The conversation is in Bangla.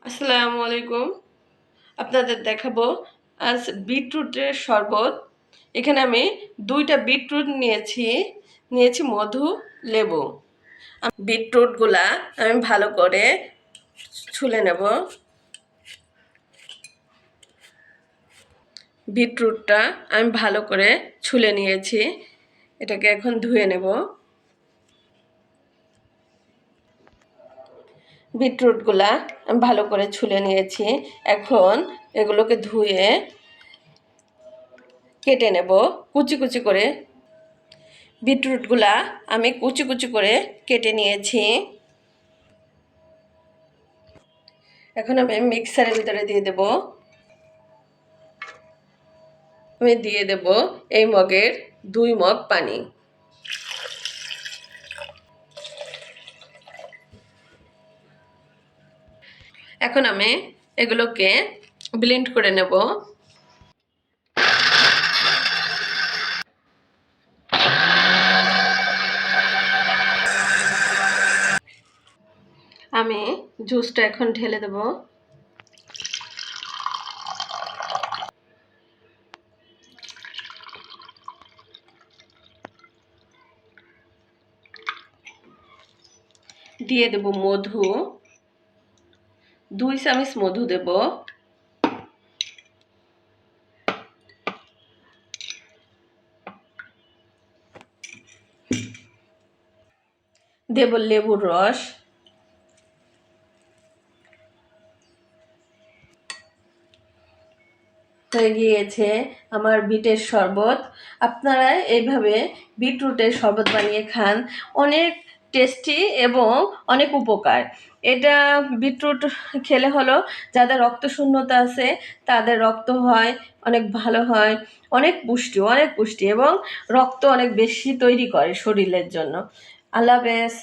আসসালামু আলাইকুম। আপনাদের দেখাবো আজ বিটরুটের শরবত। এখানে আমি ২টা বিটরুট নিয়েছি মধু, লেবু। বিটরুটগুলা আমি ভালো করে ছুলে নেব। বিটরুটটা আমি ভালো করে ছুলে নিয়েছি, এটাকে এখন ধুয়ে নেব। বিটরুটগুলা আমি ভালো করে ছুলে নিয়েছি, এখন এগুলোকে ধুয়ে কেটে নেব কুচি কুচি করে। বিটরুটগুলা আমি কুচি কুচি করে কেটে নিয়েছি। এখন আমি মিক্সারের ভিতরে দিয়ে দেব। আমি দিয়ে দেব এই মগের 2 মগ পানি। এখন আমি এগুলোকে ব্লেন্ড করে নেব। আমি জুসটা এখন ঢেলে দেব। দিয়ে দেব মধু, 2 চামচ মধু দেব। দেব লেবুর রস। হয়ে গিয়েছে আমার বিটের শরবত। আপনারা এইভাবে বিটরুটের শরবত বানিয়ে খান, অনেক টেস্টি এবং অনেক উপকার। এটা বিটরুট খেলে হলো যাদের রক্তশূন্যতা আছে তাদের রক্ত হয় অনেক ভালো হয়, অনেক পুষ্টি এবং রক্ত অনেক বেশি তৈরি করে শরীরের জন্য। আল্লাহ হাফেজ।